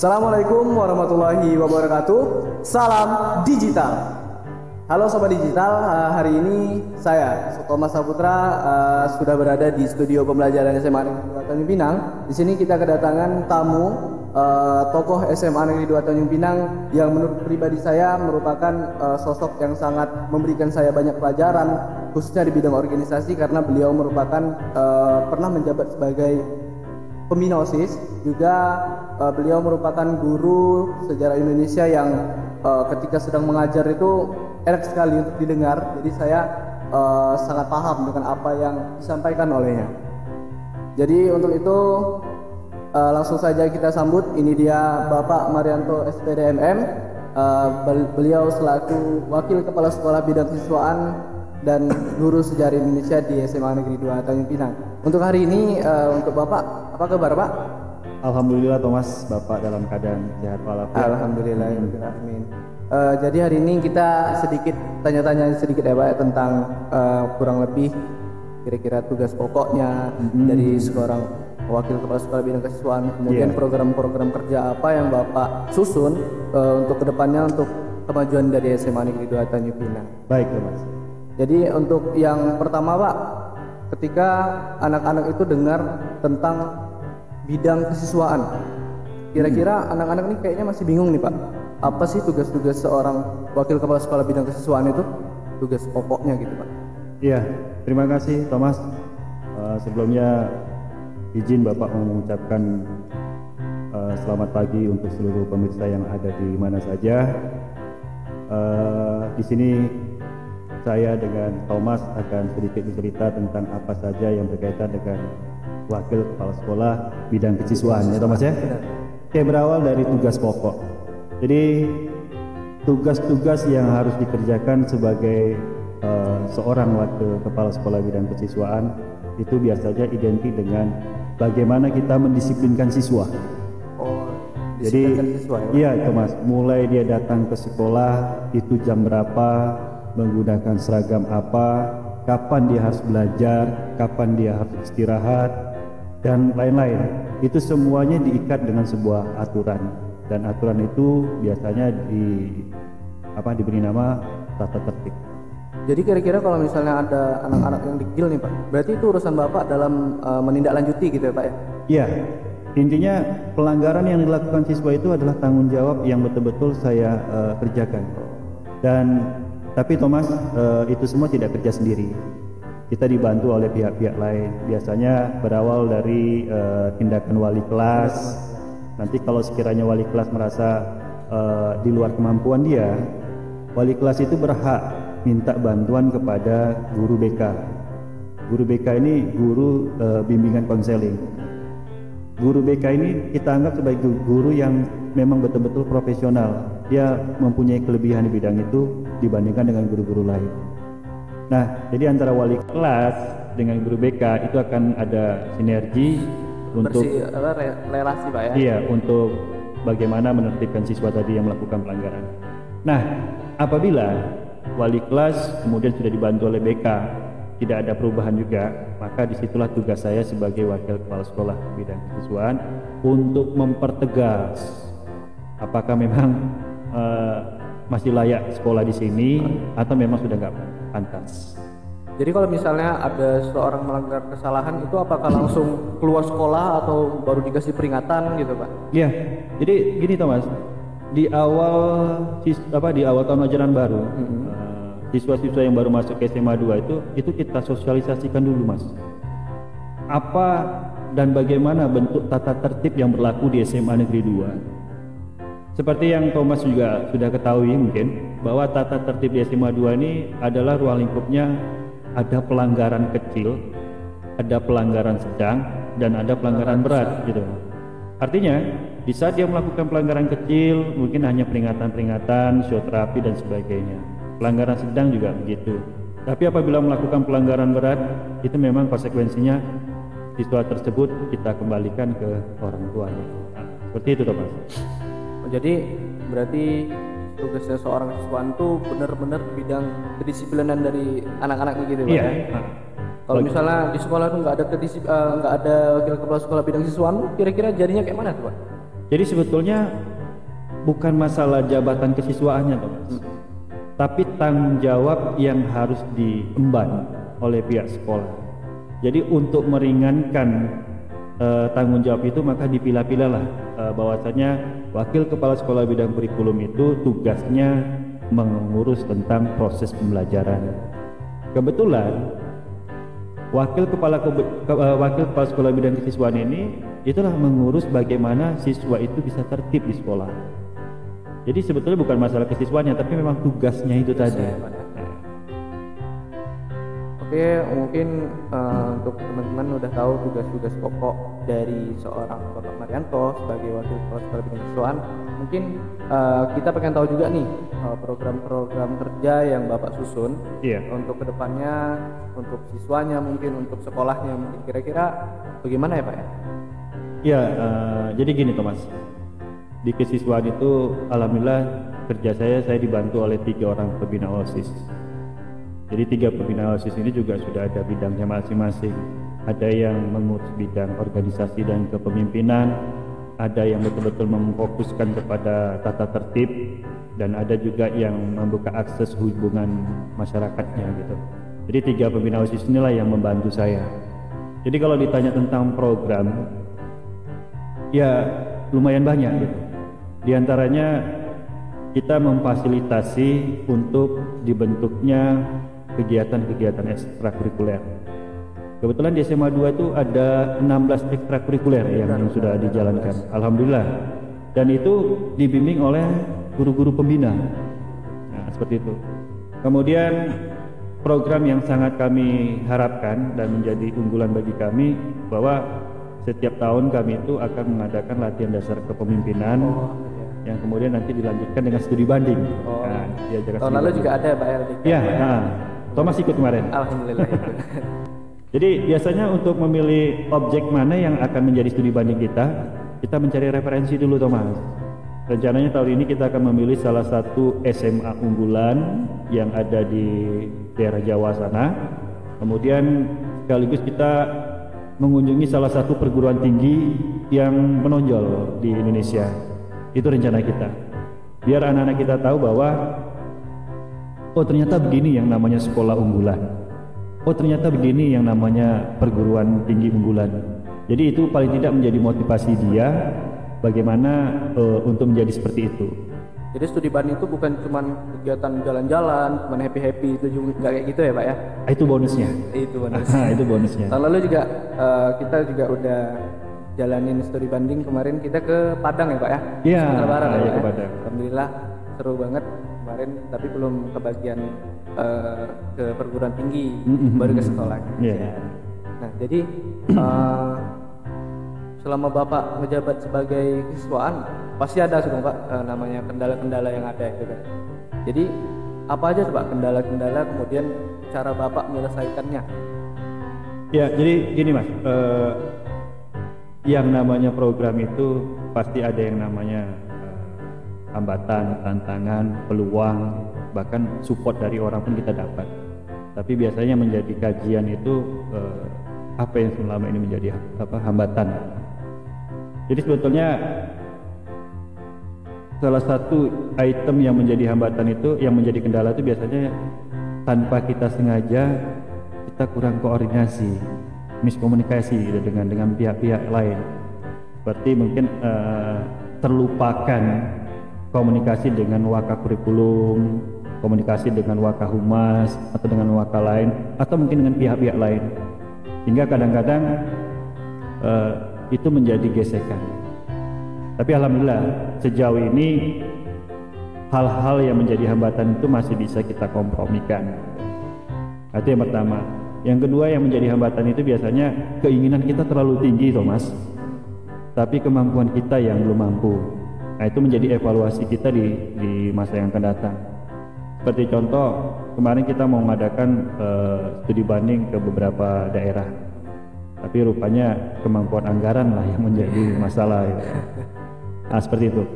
Assalamualaikum warahmatullahi wabarakatuh. Salam digital. Halo Sobat Digital, hari ini saya Thomas Saputra sudah berada di studio pembelajaran SMA Negeri 2 Tanjung Pinang. Di sini kita kedatangan tamu tokoh SMA Negeri 2 Tanjung Pinang yang menurut pribadi saya merupakan sosok yang sangat memberikan saya banyak pelajaran, khususnya di bidang organisasi karena beliau merupakan pernah menjabat sebagai pembina OSIS, juga beliau merupakan guru sejarah Indonesia yang ketika sedang mengajar itu enak sekali untuk didengar. Jadi saya sangat paham dengan apa yang disampaikan olehnya. Jadi untuk itu langsung saja kita sambut. Ini dia Bapak Marianto SPD MM. Beliau selaku Wakil Kepala Sekolah Bidang Kesiswaan dan Guru Sejarah Indonesia di SMA Negeri 2 Tanjung Pinang. Untuk hari ini untuk Bapak, apa kabar Pak? Alhamdulillah Thomas, Bapak dalam keadaan sehat walafiat. Alhamdulillah, amin. Jadi hari ini kita sedikit tanya-tanya sedikit ya Pak tentang kurang lebih kira-kira tugas pokoknya dari seorang Wakil Kepala Sekolah Bidang Kesiswaan, kemudian program-program kerja apa yang Bapak susun untuk kedepannya untuk kemajuan dari SMA Negeri 2 Tanjung Pinang. Baik Thomas. Jadi untuk yang pertama Pak, ketika anak-anak itu dengar tentang bidang kesiswaan, kira-kira anak-anak ini kayaknya masih bingung nih Pak. Apa sih tugas-tugas seorang Wakil Kepala Sekolah Bidang Kesiswaan itu? Tugas pokoknya gitu Pak. Iya, terima kasih Thomas. Sebelumnya izin Bapak mengucapkan selamat pagi untuk seluruh pemirsa yang ada di mana saja. Di sini saya dengan Thomas akan sedikit bercerita tentang apa saja yang berkaitan dengan Wakil Kepala Sekolah Bidang Kesiswaan, ya Thomas ya. Oke, berawal dari tugas pokok. Jadi tugas-tugas yang harus dikerjakan sebagai seorang Wakil Kepala Sekolah Bidang Kesiswaan itu biasanya identik dengan bagaimana kita mendisiplinkan siswa. Oh, jadi siswa, ya? Iya Thomas, mulai dia datang ke sekolah itu jam berapa, menggunakan seragam apa, kapan dia harus belajar, kapan dia harus istirahat, dan lain-lain. Itu semuanya diikat dengan sebuah aturan, dan aturan itu biasanya diberi nama tata tertib. Jadi kira-kira kalau misalnya ada anak-anak yang digil nih Pak, berarti itu urusan Bapak dalam menindaklanjuti gitu ya Pak ya? Iya, intinya pelanggaran yang dilakukan siswa itu adalah tanggung jawab yang betul-betul saya kerjakan. Tapi Thomas, itu semua tidak kerja sendiri. Kita dibantu oleh pihak-pihak lain. Biasanya berawal dari tindakan wali kelas. Nanti kalau sekiranya wali kelas merasa di luar kemampuan dia, wali kelas itu berhak minta bantuan kepada guru BK. Guru BK ini guru bimbingan konseling. Guru BK ini kita anggap sebagai guru yang memang betul-betul profesional. Dia mempunyai kelebihan di bidang itu dibandingkan dengan guru-guru lain. Nah, jadi antara wali kelas dengan guru BK itu akan ada sinergi untuk relasi Pak ya? Iya, untuk bagaimana menertibkan siswa tadi yang melakukan pelanggaran. Nah, apabila wali kelas kemudian sudah dibantu oleh BK, tidak ada perubahan juga, maka disitulah tugas saya sebagai Wakil Kepala Sekolah Bidang Kesiswaan untuk mempertegas apakah memang masih layak sekolah di sini atau memang sudah nggak pantas. Jadi kalau misalnya ada seorang melanggar kesalahan itu apakah langsung keluar sekolah atau baru dikasih peringatan gitu Pak? Iya, jadi gini Thomas, di awal tahun ajaran baru, siswa-siswa yang baru masuk ke SMA 2 itu kita sosialisasikan dulu Mas. Apa dan bagaimana bentuk tata tertib yang berlaku di SMA Negeri 2. Seperti yang Thomas juga sudah ketahui mungkin, bahwa tata tertib di SMA 2 ini adalah ruang lingkupnya ada pelanggaran kecil, ada pelanggaran sedang, dan ada pelanggaran berat gitu. Artinya, di saat dia melakukan pelanggaran kecil, mungkin hanya peringatan-peringatan, sioterapi dan sebagainya. Pelanggaran sedang juga begitu. Tapi apabila melakukan pelanggaran berat, itu memang konsekuensinya siswa tersebut kita kembalikan ke orang tuanya. Nah, seperti itu Thomas. Jadi berarti tugasnya seorang siswaan itu benar-benar bidang kedisiplinan dari anak-anak gitu Pak ya? Kalau misalnya di sekolah tuh nggak ada Wakil Kepala Sekolah Bidang Siswaan, kira-kira jadinya kayak mana tuh Pak? Jadi sebetulnya bukan masalah jabatan kesiswaannya, Mas. Tapi tanggung jawab yang harus diemban oleh pihak sekolah. Jadi untuk meringankan tanggung jawab itu, maka dipilah-pilah lah bahwasanya wakil kepala sekolah bidang kurikulum itu tugasnya mengurus tentang proses pembelajaran. Kebetulan wakil kepala sekolah bidang kesiswaan ini itulah mengurus bagaimana siswa itu bisa tertib di sekolah. Jadi sebetulnya bukan masalah kesiswaannya, tapi memang tugasnya itu tadi. Oke, mungkin untuk teman-teman udah tahu tugas-tugas pokok dari seorang Bapak Marianto sebagai wakil kepala sekolah bidang kesiswaan. Mungkin kita pengen tahu juga nih program-program kerja yang Bapak susun untuk kedepannya, untuk siswanya mungkin, untuk sekolahnya mungkin. Kira-kira bagaimana ya Pak ya? Ya, jadi gini Thomas. Di kesiswaan itu alhamdulillah kerja saya dibantu oleh 3 orang pembina OSIS. Jadi 3 pembina OSIS ini juga sudah ada bidangnya masing-masing. Ada yang mengurus bidang organisasi dan kepemimpinan, ada yang betul-betul memfokuskan kepada tata tertib, dan ada juga yang membuka akses hubungan masyarakatnya gitu. Jadi 3 pembina OSIS inilah yang membantu saya. Jadi kalau ditanya tentang program, ya lumayan banyak gitu. Di antaranya kita memfasilitasi untuk dibentuknya kegiatan-kegiatan ekstrakurikuler. Kebetulan di SMA 2 itu ada 16 ekstrakurikuler yang sudah dijalankan, alhamdulillah. Dan itu dibimbing oleh guru-guru pembina. Nah, seperti itu. Kemudian program yang sangat kami harapkan dan menjadi unggulan bagi kami, bahwa setiap tahun kami itu akan mengadakan latihan dasar kepemimpinan yang kemudian nanti dilanjutkan dengan studi banding. Nah, tahun lalu juga ada Pak LDK. Ya, Thomas ikut kemarin. Alhamdulillah. Jadi biasanya untuk memilih objek mana yang akan menjadi studi banding kita mencari referensi dulu Thomas. Rencananya tahun ini kita akan memilih salah satu SMA unggulan yang ada di daerah Jawa sana. Kemudian sekaligus kita mengunjungi salah satu perguruan tinggi yang menonjol di Indonesia. Itu rencana kita, biar anak-anak kita tahu bahwa oh ternyata begini yang namanya sekolah unggulan, oh ternyata begini yang namanya perguruan tinggi unggulan. Jadi itu paling tidak menjadi motivasi dia bagaimana untuk menjadi seperti itu. Jadi studi banding itu bukan cuma kegiatan jalan-jalan, cuma happy-happy, itu juga nggak kayak gitu ya Pak ya? Itu bonusnya. Itu bonusnya. Itu bonusnya. Tahun lalu juga kita juga udah jalanin studi banding, kemarin kita ke Padang ya Pak ya? Iya. Ke Padang. Alhamdulillah seru banget kemarin, tapi belum kebagian ke perguruan tinggi, baru ke sekolahnya. Yeah. Nah jadi selama Bapak menjabat sebagai kesiswaan, pasti ada sudah Pak namanya kendala-kendala yang ada itu kan. Jadi apa aja Pak kendala-kendala, kemudian cara Bapak menyelesaikannya? Ya jadi gini Mas, yang namanya program itu pasti ada yang namanya hambatan, tantangan, peluang, bahkan support dari orang pun kita dapat. Tapi biasanya menjadi kajian itu apa yang selama ini menjadi hambatan. Jadi sebetulnya salah satu item yang menjadi hambatan itu, yang menjadi kendala itu biasanya tanpa kita sengaja kita kurang koordinasi, miskomunikasi gitu dengan pihak-pihak lain. Seperti mungkin terlupakan komunikasi dengan wakakurikulum, komunikasi dengan wakahumas atau dengan waka lain, atau mungkin dengan pihak-pihak lain, hingga kadang-kadang itu menjadi gesekan. Tapi alhamdulillah sejauh ini hal-hal yang menjadi hambatan itu masih bisa kita kompromikan. Itu yang pertama. Yang kedua yang menjadi hambatan itu biasanya keinginan kita terlalu tinggi Thomas, tapi kemampuan kita yang belum mampu. Nah itu menjadi evaluasi kita di masa yang akan datang. Seperti contoh kemarin kita mau mengadakan studi banding ke beberapa daerah, tapi rupanya kemampuan anggaran lah yang menjadi masalah ya. Nah seperti itu.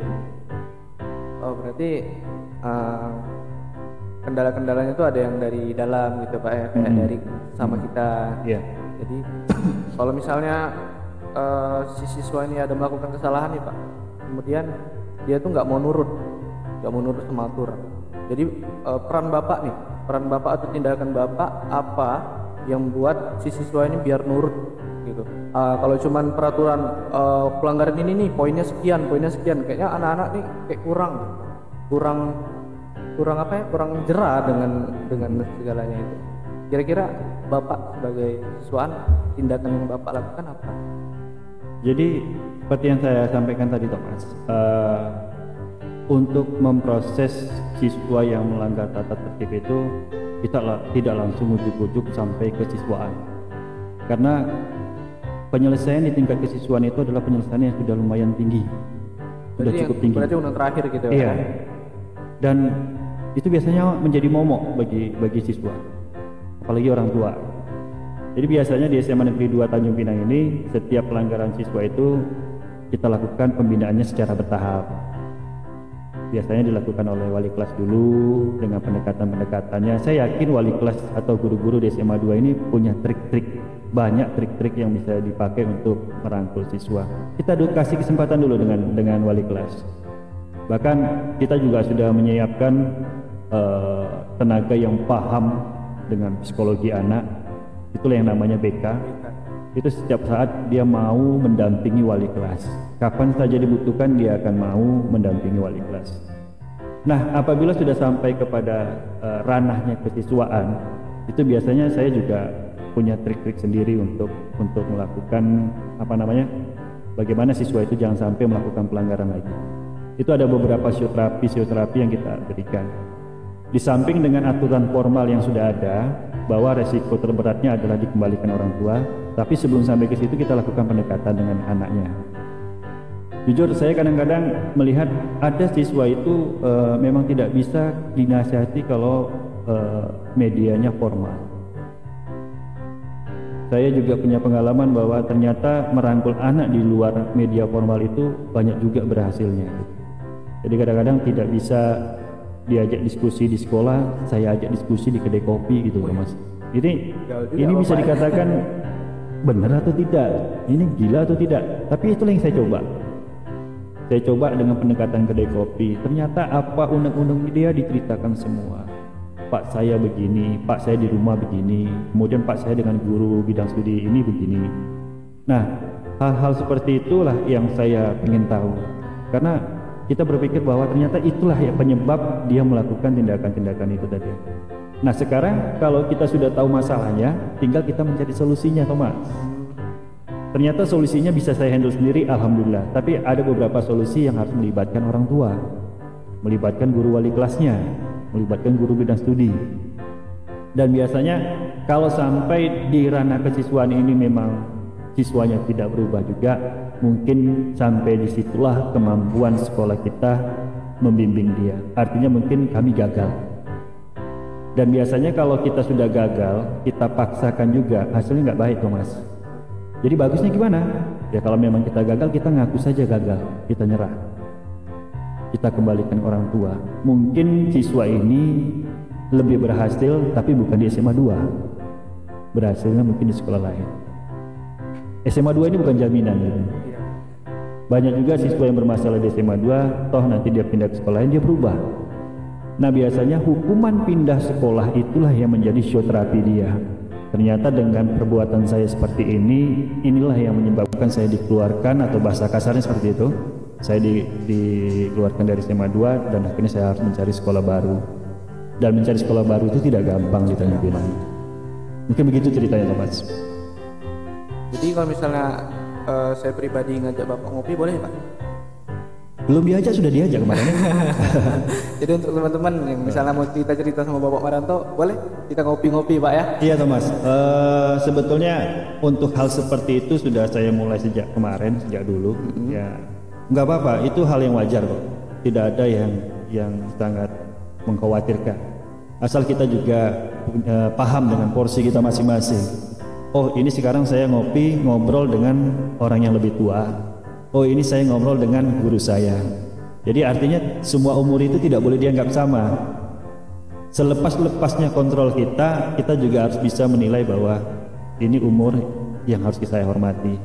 Oh berarti kendala-kendalanya itu ada yang dari dalam gitu Pak ya, kayak dari sama kita. Yeah. Jadi kalau misalnya si siswa ini ada melakukan kesalahan nih Pak, kemudian dia tuh nggak mau nurut sama aturan. Jadi peran bapak atau tindakan bapak apa yang buat si siswa ini biar nurut gitu. Kalau cuman peraturan pelanggaran ini nih poinnya sekian, kayaknya anak-anak nih kayak kurang jera dengan segalanya itu. Kira-kira bapak sebagai siswaan, tindakan yang bapak lakukan apa? Jadi seperti yang saya sampaikan tadi Thomas, untuk memproses siswa yang melanggar tata tertib itu kita tidak langsung ujuk-ujuk sampai ke siswaan, karena penyelesaian di tingkat kesiswaan itu adalah penyelesaian yang sudah lumayan tinggi, sudah cukup tinggi. Berarti undang terakhir gitu ya? Iya. Dan itu biasanya menjadi momok bagi siswa, apalagi orang tua. Jadi biasanya di SMA Negeri 2 Tanjung Pinang ini setiap pelanggaran siswa itu kita lakukan pembinaannya secara bertahap. Biasanya dilakukan oleh wali kelas dulu dengan pendekatan-pendekatannya. Saya yakin wali kelas atau guru-guru di SMA 2 ini punya trik-trik, banyak trik-trik yang bisa dipakai untuk merangkul siswa. Kita kasih kesempatan dulu dengan wali kelas. Bahkan kita juga sudah menyiapkan tenaga yang paham dengan psikologi anak. Itulah yang namanya BK. Itu setiap saat dia mau mendampingi wali kelas. Kapan saja dibutuhkan dia akan mau mendampingi wali kelas. Nah, apabila sudah sampai kepada ranahnya kesiswaan, itu biasanya saya juga punya trik-trik sendiri untuk melakukan bagaimana siswa itu jangan sampai melakukan pelanggaran lagi. Itu ada beberapa fisioterapi yang kita berikan. Di samping dengan aturan formal yang sudah ada bahwa resiko terberatnya adalah dikembalikan orang tua, tapi sebelum sampai ke situ kita lakukan pendekatan dengan anaknya. Jujur saya kadang-kadang melihat ada siswa itu memang tidak bisa dinasihati kalau medianya formal. Saya juga punya pengalaman bahwa ternyata merangkul anak di luar media formal itu banyak juga berhasilnya. Jadi kadang-kadang tidak bisa diajak diskusi di sekolah, saya ajak diskusi di kedai kopi gitu loh Mas. Ini bisa dikatakan benar atau tidak, ini gila atau tidak, tapi itulah yang saya coba. Saya coba dengan pendekatan kedai kopi. Ternyata apa undang-undang dia diceritakan semua. Pak saya begini, Pak saya di rumah begini, kemudian Pak saya dengan guru bidang studi ini begini. Nah, hal-hal seperti itulah yang saya ingin tahu. Karena kita berpikir bahwa ternyata itulah yang penyebab dia melakukan tindakan-tindakan itu tadi. Nah sekarang kalau kita sudah tahu masalahnya, tinggal kita mencari solusinya, Thomas. Ternyata solusinya bisa saya handle sendiri, alhamdulillah. Tapi ada beberapa solusi yang harus melibatkan orang tua, melibatkan guru wali kelasnya, melibatkan guru bidang studi. Dan biasanya kalau sampai di ranah kesiswaan ini memang siswanya tidak berubah juga, mungkin sampai disitulah kemampuan sekolah kita membimbing dia. Artinya mungkin kami gagal. Dan biasanya kalau kita sudah gagal, kita paksakan juga, hasilnya nggak baik Thomas. Jadi bagusnya gimana? Ya kalau memang kita gagal, kita ngaku saja gagal, kita nyerah, kita kembalikan orang tua. Mungkin siswa ini lebih berhasil, tapi bukan di SMA 2, berhasilnya mungkin di sekolah lain. SMA 2 ini bukan jaminan gitu. Banyak juga siswa yang bermasalah di SMA 2, toh nanti dia pindah ke sekolah lain, dia berubah. Nah biasanya hukuman pindah sekolah itulah yang menjadi show terapi dia. Ternyata dengan perbuatan saya seperti ini, inilah yang menyebabkan saya dikeluarkan, atau bahasa kasarnya seperti itu, saya dikeluarkan dari SMA 2 dan akhirnya saya harus mencari sekolah baru. Dan mencari sekolah baru itu tidak gampang di Tanjung Pinang. Mungkin begitu ceritanya Thomas. Jadi kalau misalnya saya pribadi ngajak Bapak ngopi boleh Pak? Belum diajak, sudah diajak kemarin. Jadi untuk teman-teman yang misalnya mau cerita sama Bapak Maranto, boleh kita ngopi-ngopi Pak ya? Iya Thomas, sebetulnya untuk hal seperti itu sudah saya mulai sejak kemarin, sejak dulu. Ya nggak apa-apa, itu hal yang wajar kok. Tidak ada yang sangat mengkhawatirkan. Asal kita juga paham dengan porsi kita masing-masing. Oh ini sekarang saya ngobrol dengan orang yang lebih tua. Oh ini saya ngobrol dengan guru saya. Jadi artinya semua umur itu tidak boleh dianggap sama. Selepas-lepasnya kontrol kita juga harus bisa menilai bahwa ini umur yang harus saya hormati.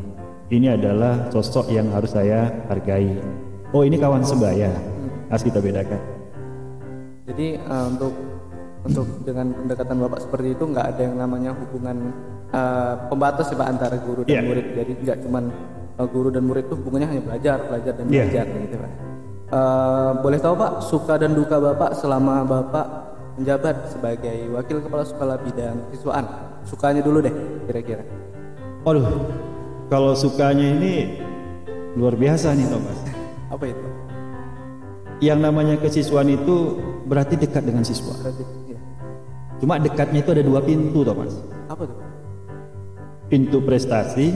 Ini adalah sosok yang harus saya hargai. oh ini kawan sebaya, harus kita bedakan. Jadi untuk dengan pendekatan Bapak seperti itu nggak ada yang namanya hubungan pembatas ya Pak antara guru dan murid. Jadi nggak cuman guru dan murid itu hubungannya hanya belajar dan belajar gitu Pak. Boleh tahu Pak suka dan duka Bapak selama Bapak menjabat sebagai wakil kepala sekolah bidang siswaan? Sukanya dulu deh kira-kira. Aduh, kalau sukanya ini luar biasa nih Thomas. Apa itu? Yang namanya kesiswaan itu berarti dekat dengan siswa. Ya. Cuma dekatnya itu ada dua pintu Thomas. Apa tuh? Pintu prestasi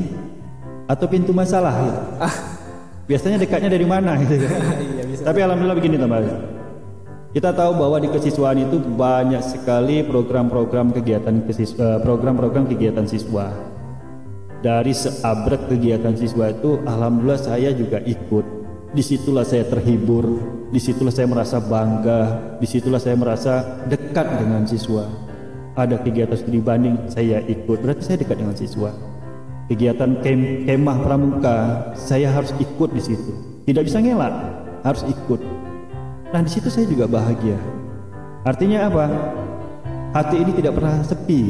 atau pintu masalah gitu. Biasanya dekatnya dari mana gitu. Iya, bisa. Tapi alhamdulillah begini Thomas. Kita tahu bahwa di kesiswaan itu banyak sekali program-program kegiatan siswa. Dari seabrek kegiatan siswa itu alhamdulillah saya juga ikut. Disitulah saya terhibur, disitulah saya merasa bangga, disitulah saya merasa dekat dengan siswa. Ada kegiatan studi banding saya ikut, berarti saya dekat dengan siswa. Kegiatan kemah pramuka saya harus ikut di situ. Tidak bisa ngelak, harus ikut. Nah di situ saya juga bahagia. Artinya apa? Hati ini tidak pernah sepi.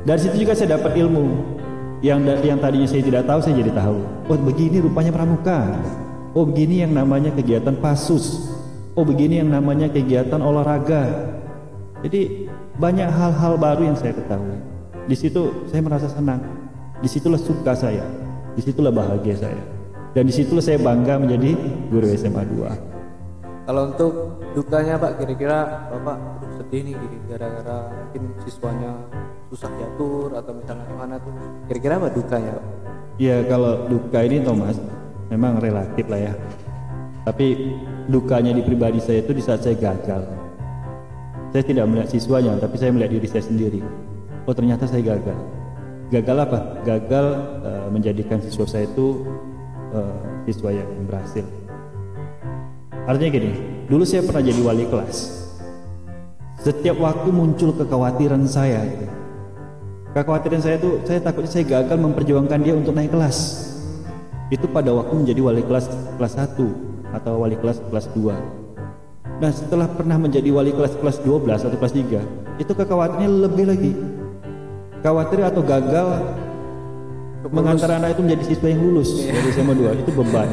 Dari situ juga saya dapat ilmu. Yang tadinya saya tidak tahu, saya jadi tahu. Oh begini rupanya pramuka. Oh begini yang namanya kegiatan pasus. Oh begini yang namanya kegiatan olahraga. Jadi banyak hal-hal baru yang saya ketahui. Di situ saya merasa senang. Disitulah suka saya. Disitulah bahagia saya. Dan disitulah saya bangga menjadi guru SMA 2. Kalau untuk dukanya Pak, kira-kira Bapak sedih nih gara-gara mungkin siswanya susah diatur atau misalnya gimana tuh, kira-kira apa dukanya Pak? Ya kalau duka ini Thomas memang relatif lah ya, tapi dukanya di pribadi saya itu di saat saya gagal. Saya tidak melihat siswanya, tapi saya melihat diri saya sendiri. Oh ternyata saya gagal. Gagal apa? Gagal menjadikan siswa saya itu siswa yang berhasil. Artinya gini, dulu saya pernah jadi wali kelas. Setiap waktu muncul kekhawatiran saya gitu. Kekhawatiran saya itu, saya takutnya saya gagal memperjuangkan dia untuk naik kelas. Itu pada waktu menjadi wali kelas 1 atau wali kelas 2. Nah setelah pernah menjadi wali kelas 12 atau kelas 3, itu kekhawatirannya lebih lagi. Khawatir atau gagal mengantar anak itu menjadi siswa yang lulus dari SMA 2, itu beban.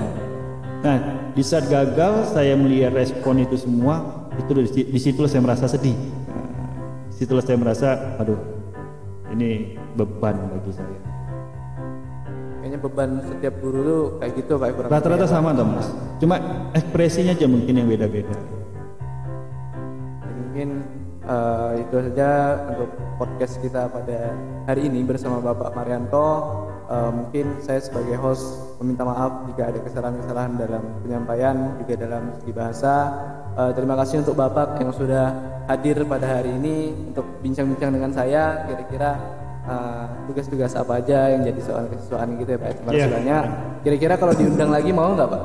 Nah di saat gagal saya melihat respon itu semua, itu disitulah saya merasa sedih. Disitulah saya merasa aduh ini beban bagi saya. Kayaknya beban setiap guru tuh kayak gitu Pak. Rata-rata sama Thomas, cuma ekspresinya aja mungkin yang beda-beda. Mungkin itu saja untuk podcast kita pada hari ini bersama Bapak Marianto. Mungkin saya sebagai host meminta maaf jika ada kesalahan-kesalahan dalam penyampaian, juga dalam segi bahasa. Terima kasih untuk Bapak yang sudah hadir pada hari ini untuk bincang-bincang dengan saya. Kira-kira tugas-tugas apa aja yang jadi soal kesiswaan gitu ya Pak. Terima kasih banyak. Kira-kira kalau diundang lagi mau nggak Pak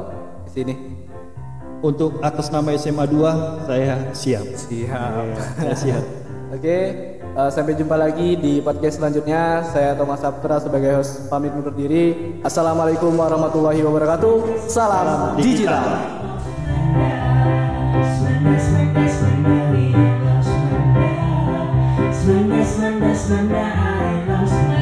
di sini? Untuk atas nama SMA 2 saya siap. Saya siap. Oke, sampai jumpa lagi di podcast selanjutnya. Saya Thomas Saputra sebagai host pamit undur diri. Assalamualaikum warahmatullahi wabarakatuh. Salam digital. Semanda, I lost my